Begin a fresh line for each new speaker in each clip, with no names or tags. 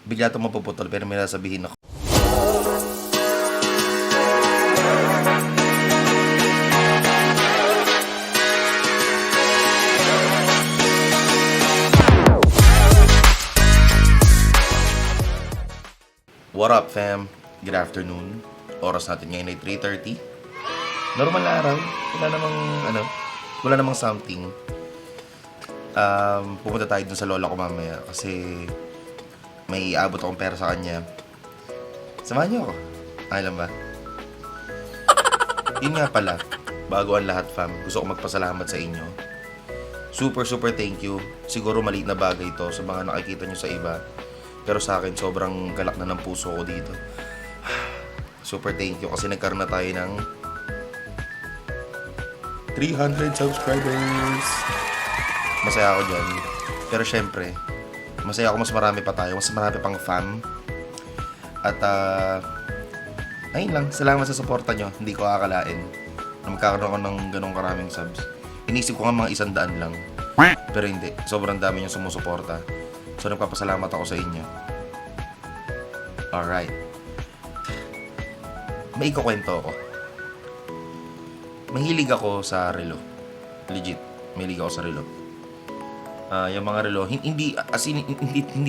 Bigla itong mapuputol pero may nasabihin ako. What up, fam? Good afternoon. Oras natin ngayon ay 3:30. Normal na araw. Wala namang something. Pupunta tayo dun sa lola ko mamaya kasi may iabot akong pera sa kanya. Samahan niyo ako. Alam ba? Yun nga pala, bago ang lahat, fam, gusto ko magpasalamat sa inyo. Super thank you. Siguro maliit na bagay ito sa mga nakikita nyo sa iba. Pero sa akin, sobrang galak na ng puso ko dito. Super thank you kasi nagkaroon na tayo ng 300 subscribers. Masaya ako dyan. Pero syempre, masaya ako mas marami pa tayo. Mas marami pang fam. At ayun lang, salamat sa suporta nyo. Hindi ko akalain na magkakaroon ako ng ganong karaming subs. Inisip ko nga mga 100 lang. Pero hindi, sobrang dami nyo sumusuporta. So nagpapasalamat ako sa inyo. Alright. May ikukwento ako. Mahilig ako sa relo. Legit, mahilig ako sa relo. Yung mga relo, hindi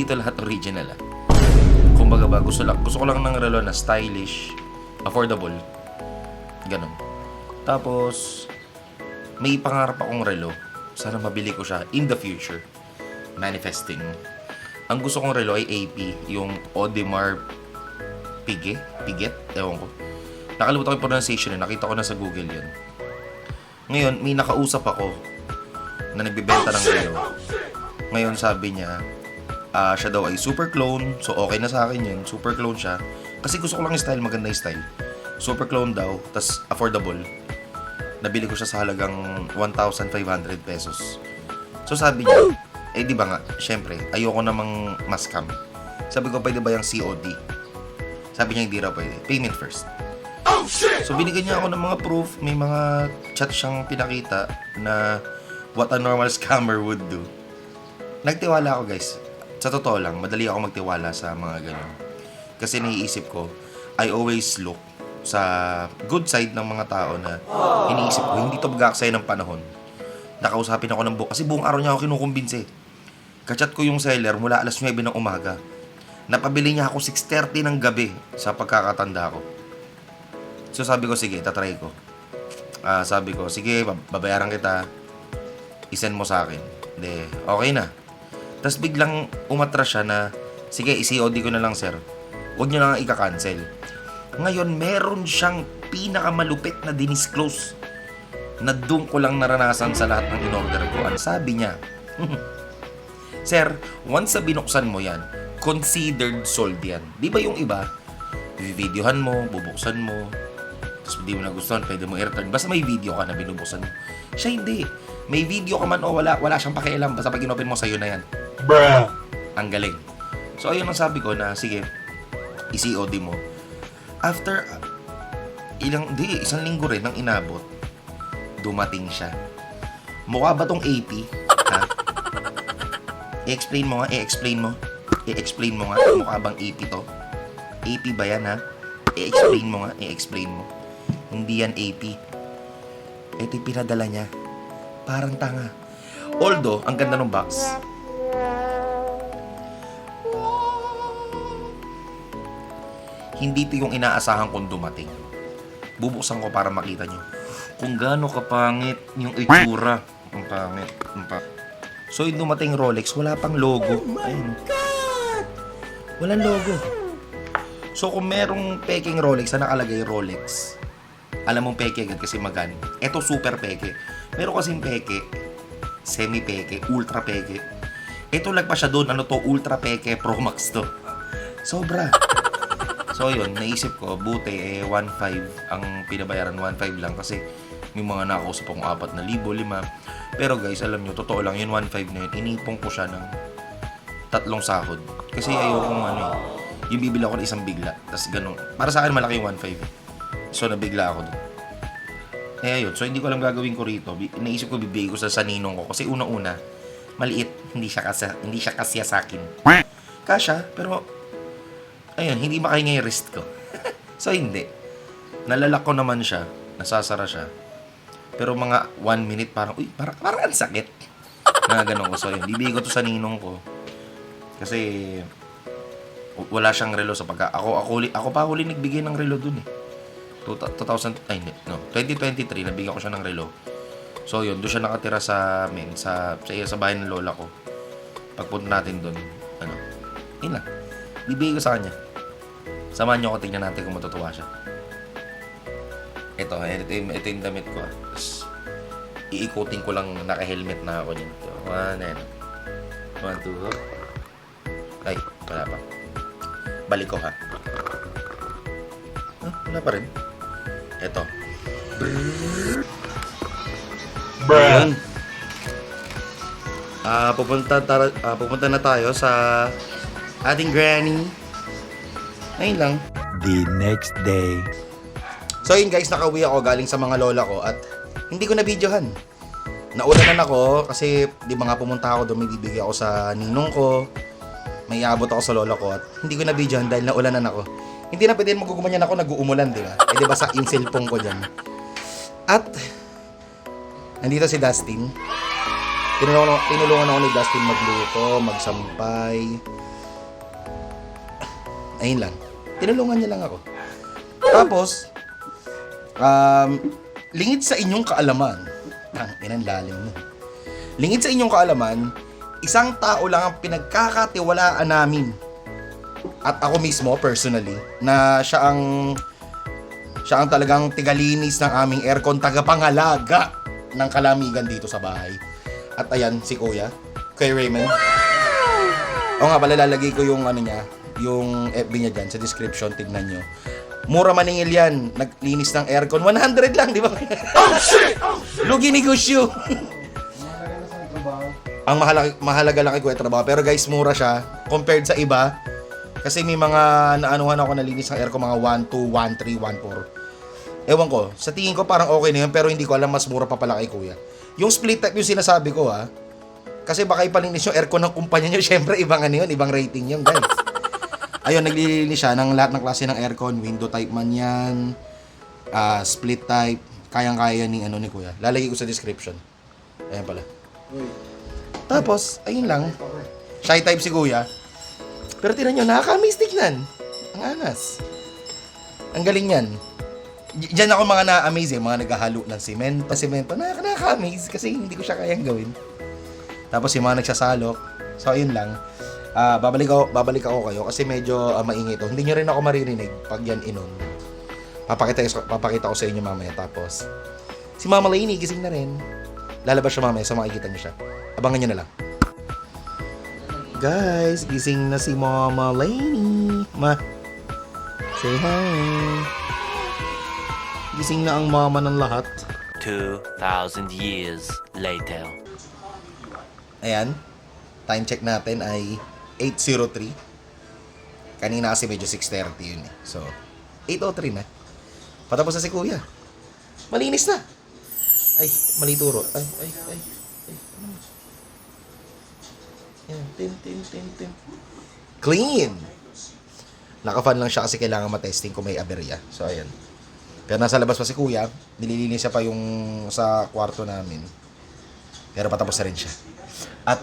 to lahat original. Kumbaga ba, gusto ko lang ng relo na stylish, affordable. Ganon. Tapos, may pangarap akong relo. Sana mabili ko siya in the future. Manifesting. Ang gusto kong relo ay AP, yung Audemars Piguet, ewan ko. Nakalimutan ko yung pronunciation eh, nakita ko na sa Google yan. Ngayon, may nakausap ako na nagbibenta ng relo. Ngayon sabi niya, siya daw ay super clone, so okay na sa akin yun, super clone siya. Kasi gusto ko lang yung style, maganda yung style. Super clone daw, tas affordable. Nabili ko siya sa halagang 1,500 pesos. So sabi niya, di ba nga, syempre, ayoko namang ma-scam. Sabi ko, pwede ba yung COD? Sabi niya, hindi raw pwede. Payment first. So binigyan niya ako ng mga proof, may mga chat siyang pinakita na what a normal scammer would do. Nagtiwala ako, guys. Sa totoo lang, madali ako magtiwala sa mga ganun. Kasi naiisip ko, I always look sa good side ng mga tao na iniisip ko, hindi to mag-aaksaya ng panahon. Nakausapin ako ng kasi buong araw niya ako kinukumbinse. Kachat ko yung seller mula alas 9 ng umaga. Napabili niya ako 6:30 ng gabi sa pagkakatanda ko. So sabi ko, sige, tatry ko. Sabi ko, sige, babayaran kita. I-send mo sa akin. Hindi, okay na. Tapos biglang umatras siya na, sige, i-COD ko na lang, sir. Huwag niyo na nga ika-cancel. Ngayon, meron siyang pinakamalupit na dinisclose na doon ko lang naranasan sa lahat ng in-order ko. Ang sabi niya, sir, once na binuksan mo yan, considered sold yan. Di ba yung iba, videohan mo, bubuksan mo, tapos hindi mo nagustuhan, pwede mo i-return. Basta may video ka na binubuksan mo. Siya hindi. May video ka man o wala siyang pakialam. Basta pag in-open mo, sa'yo na yan. Bruh! Ang galing. So, ayun ang sabi ko na, sige, i-COD mo. After, isang linggo rin ang inabot, dumating siya. Mukha ba tong AP? Ha? I-explain mo nga. Mukha bang AP to? AP ba yan, ha? I-explain mo. Hindi yan AP. Ito yung pinadala niya. Parang tanga. Although, ang ganda ng box. Hindi ito yung inaasahan kong dumating. Bubuksan ko para makita nyo kung gaano kapangit yung itsura. Ang pangit. So, yung dumating Rolex, wala pang logo. Oh my God! Walang logo. So, kung merong peking Rolex na nakalagay Rolex, alam mong peke agad kasi magano. Ito super peke. Meron kasing peke, semi-peke, ultra peke. Ito lagpa siya doon, ultra peke, Pro Max to. Sobra. So yun, naisip ko, buti 1.5 ang pinabayaran, 1.5 lang kasi may mga nakausap akong 4,000, 5. Pero guys, alam nyo, totoo lang, yun 1.5 na yun, inipong ko siya ng 3 sahod. Kasi ayokong yung bibili ako ng isang bigla. Tapos ganun. Para sa akin, malaki yung 1.5. So nabigla ako doon. Eh ayun, so hindi ko alam gagawin ko rito. Naisip ko bibigay ko sa ninong ko kasi una-una maliit, hindi siya kasya sa akin. Kasya, pero ayun, hindi makahinga yung wrist ko. So hindi. Nalalak ko naman siya, nasasara siya. Pero mga 1 minute parang, uy, parang ang sakit. Na ganun ko. So yun, bibigay ko to sa ninong ko. Kasi wala siyang relo sa pagka ako pa huli nagbigay ng relo dun eh. 2023 nabigyan ko siya ng relo. So yun, doon siya nakatira sa bahay ng lola ko. Pagpunta natin doon, yun lang. Bibigay ko sa kanya. Samahan niyo ako, tingnan natin kung matutuwa siya. Ito yung damit ko. Tapos, iikutin ko lang, naka-helmet na ako dito. 1, 2, ay, wala pa. Balik ko ha. Wala pa rin. Ito. Bruh. Pupunta na tayo sa ating granny. Ayun lang.
The next day.
So yun guys, nakauwi ako galing sa mga lola ko at hindi ko na-videohan. Naulanan ako kasi di ba nga pumunta ako doon, may bibigay ako sa ninong ko. May iabot ako sa lola ko at hindi ko na-videohan dahil naulanan ako. Hindi na pwede magugumanyan ako, nag-uumulan, di ba? Eh di ba sa inselpong ko dyan. At nandito si Dustin. Tinulungan ako ni Dustin magluto, magsampay. Ayun lang. Tinulungan niya lang ako. Tapos, lingid sa inyong kaalaman. Inang lalim mo. Lingid sa inyong kaalaman, isang tao lang ang pinagkakatiwalaan namin. At ako mismo, personally, na siya ang talagang tigalinis ng aming aircon, tagapangalaga ng kalamigan dito sa bahay. At ayan, si Kuya Raymond. O nga pala, lalagay ko yung yung FB niya dyan sa description, tignan nyo. Mura maningil yan, naglinis ng aircon, 100 lang, di ba? Oh shit! Lugi negosyo! Ang mahalaga lang kay Kuya trabaho, pero guys, mura siya compared sa iba. Kasi may mga naanuhan ako nalinis ng aircon, mga 1.2, 1.3, 1.4. Ewan ko, sa tingin ko parang okay na yun, pero hindi ko alam, mas mura pa pala kay Kuya. Yung split type yung sinasabi ko ha. Kasi baka ipalinis yung aircon ng kumpanya nyo, syempre ibang ibang rating yun guys. Ayun, naglilinis siya ng lahat ng klase ng aircon, window type man yan, split type, kayang-kaya ni Kuya. Lalagay ko sa description. Ayan pala. Tapos, ayun lang. Shy type si Kuya. Pero tinan nyo, nakaka-amaze tignan. Ang anas. Ang galing yan. Diyan ako mga na-amaze mga naghahalo ng semento. Nakaka-amaze kasi hindi ko siya kayang gawin. Tapos yung mga nagsasalok. So, ayun lang. Babalik ako kayo kasi medyo maingay ito. Hindi nyo rin ako maririnig pag yan inon. Papakita ko sa inyo mamaya. Tapos, si Mama Lainey gising na rin. Lalabas siya mamaya, so makikita nyo siya. Abangan nyo na lang. Guys, gising na si Mama Lainey. Say hi. Gising na ang mama ng lahat.
2,000 years later.
Ayan. Time check natin ay 8:03. Kanina kasi medyo 6:30 yun eh. So, 8:03 na. Patapos na si Kuya. Malinis na. Ay, mali turo. Ay. Yan, tin. Clean! Naka-fan lang siya kasi kailangan matesting kung may aberya. So, ayan. Pero nasa labas pa si Kuya. Nililinis siya pa yung sa kwarto namin. Pero patapos na rin siya. At,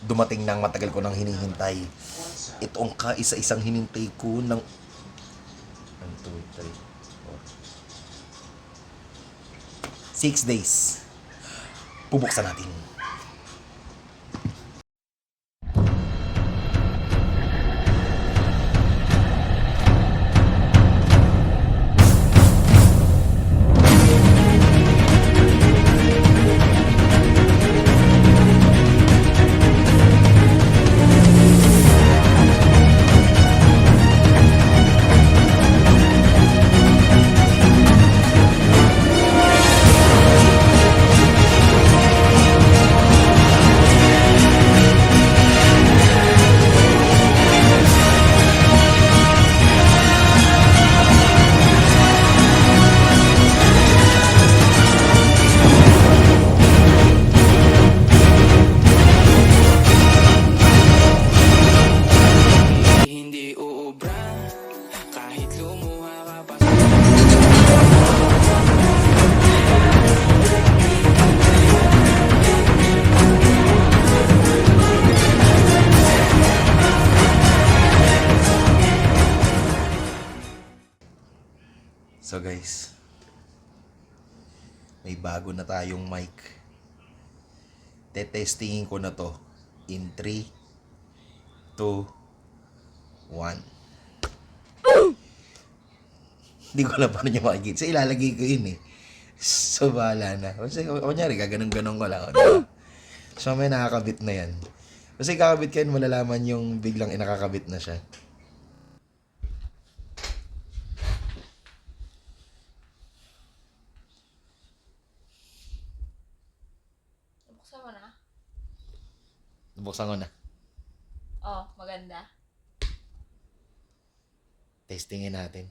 dumating nang matagal ko nang hinihintay. Itong kaisa-isang hinintay ko ng 1, 2, 3, 4. 6 days. Bubuksan natin. guys. May bago na tayong mic. Tetestingin ko na to in 3, 2, 1. Hindi ko alam paano nyo makikita. So, ilalagay ko yun eh. So, bahala na. Kasi, kunyari, gaganong-ganong ko lang. Diba? So, may nakakabit na yan. Kasi kakabit ka yun, malalaman yung biglang inakakabit na siya.
Buksan mo na.
Buksan ko na.
Oh, maganda.
Testingin natin.